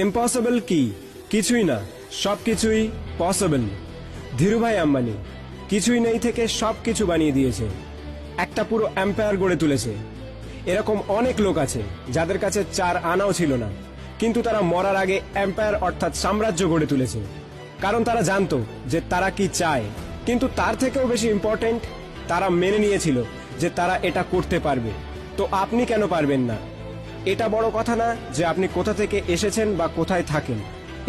Impossible কি? কিছুই না, সবকিছুই পসিবল। ধীরুভাই আম্বানি কিছুই নেই থেকে সবকিছু বানিয়ে দিয়েছে, একটা পুরো এম্পায়ার গড়ে তুলেছে। এরকম অনেক লোক আছে যাদের কাছে 4 আনাও ছিল না, কিন্তু তারা মরার আগে এম্পায়ার অর্থাৎ সাম্রাজ্য গড়ে তুলেছে। কারণ তারা জানতো যে তারা কি চায়, কিন্তু তার থেকেও বেশি ইম্পর্টেন্ট, তারা মেনে নিয়েছিল যে তারা এটা করতে পারবে। তো আপনি কেন পারবেন না? এটা বড় কথা না যে আপনি কোথা থেকে এসেছেন বা কোথায় থাকেন।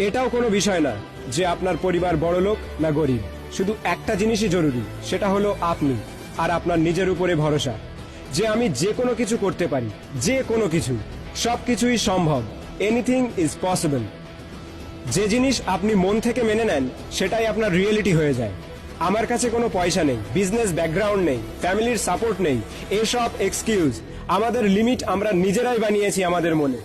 এটাও কোনো বিষয় না যে আপনার পরিবার বড়লোক না গরিব। শুধু একটা জিনিসই জরুরি, সেটা হলো আপনি আর আপনার নিজের উপরে ভরসা, যে আমি যে কোনো কিছু করতে পারি, যে কোনো কিছু। সবকিছুই সম্ভব। Anything is possible. যে জিনিস আপনি মন থেকে মেনে নেন সেটাই আপনার রিয়েলিটি হয়ে যায়। আমার কাছে কোনো পয়সা নেই, বিজনেস ব্যাকগ্রাউন্ড নেই, ফ্যামিলির সাপোর্ট নেই, এসব এক্সকিউজ। আমাদের লিমিট আমরা নিজেরাই বানিয়েছি আমাদের মনে।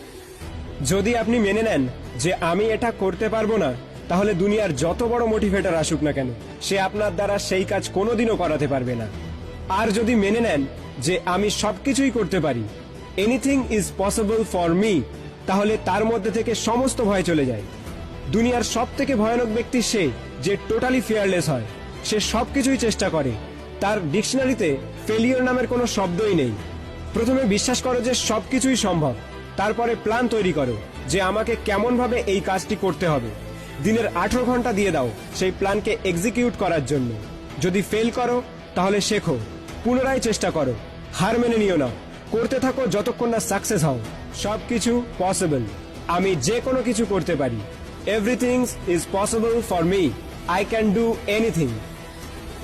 যদি আপনি মেনে নেন যে আমি এটা করতে পারবো না, তাহলে দুনিয়ার যত বড় মোটিভেটর আসুক না কেন, সে আপনার দ্বারা সেই কাজ কোনোদিনও করাতে পারবে না। আর যদি মেনে নেন যে আমি সবকিছুই করতে পারি, anything is possible for me, তাহলে তার মধ্যে থেকে সমস্ত ভয় চলে যায়। দুনিয়ার সব থেকে ভয়ানক ব্যক্তি সে যে টোটালি ফিয়ারলেস হয়। সে সবকিছুই চেষ্টা করে, তার ডিকশনারিতে ফেলিওর নামের কোনো শব্দই নেই। প্রথমে বিশ্বাস করো যে সবকিছুই সম্ভব, তারপরে প্ল্যান তৈরি করো যে আমাকে কেমন ভাবে এই কাজটি করতে হবে। দিনের 18 ঘন্টা দিয়ে দাও সেই প্ল্যানকে এক্সিকিউট করার জন্য। যদি ফেল করো তাহলে শেখো, পুনরায় চেষ্টা করো, হার মেনে নিও না, করতে থাকো যতক্ষণ না সাকসেস হও। সবকিছু পসিবল। আমি যে কোনো কিছু করতে পারি। Everything is possible for me. I can do anything.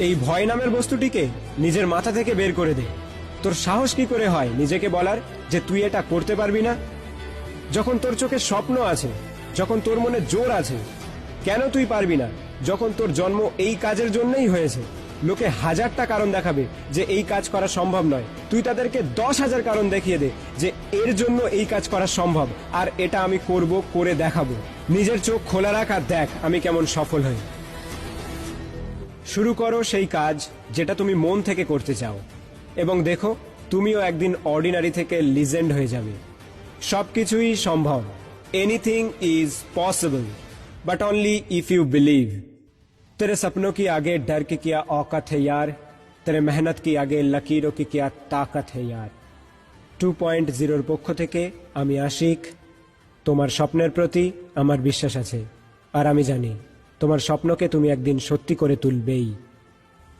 এই ভয় নামের বস্তুটিকে নিজের মাথা থেকে বের করে দে। তোর সাহস কি করে হয় নিজেকে বলার যে তুই এটা করতে পারবি না? যখন তোর চোখে স্বপ্ন আছে, যখন তোর মনে জোর আছে, কেন তুই পারবি না? যখন তোর জন্ম এই কাজের জন্যই হয়েছে, লোকে 1000টা কারণ দেখাবে যে এই কাজ করা সম্ভব নয়, তুই তাদেরকে 10,000 কারণ দেখিয়ে দে যে এর জন্য এই কাজ করা সম্ভব, আর এটা আমি করব, করে দেখাবো। নিজের চোখ খোলা রাখ আর দেখ আমি কেমন সফল হই। শুরু করো সেই কাজ যেটা তুমি মন থেকে করতে চাও, এবং দেখো তুমিও একদিন অর্ডিনারি থেকে লিজেন্ড হয়ে যাবে। সবকিছুই সম্ভব। Anything is possible, but only if you believe. तेरे सपनों की आगे डर की क्या औकात है यार, तेरे मेहनत की आगे लकीरों की क्या ताकत है यार। 2.0 পক্ষ থেকে আমি আশিক। তোমার স্বপ্নের প্রতি আমার বিশ্বাস আছে, আর আমি জানি তোমার স্বপ্নকে তুমি একদিন সত্যি করে তুলবেই।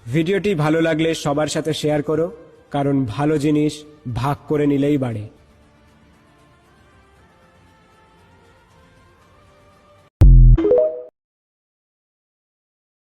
ভিডিওটি ভালো লাগলে সবার সাথে শেয়ার করো, কারণ ভালো জিনিস ভাগ করে নিলেই বাড়ে।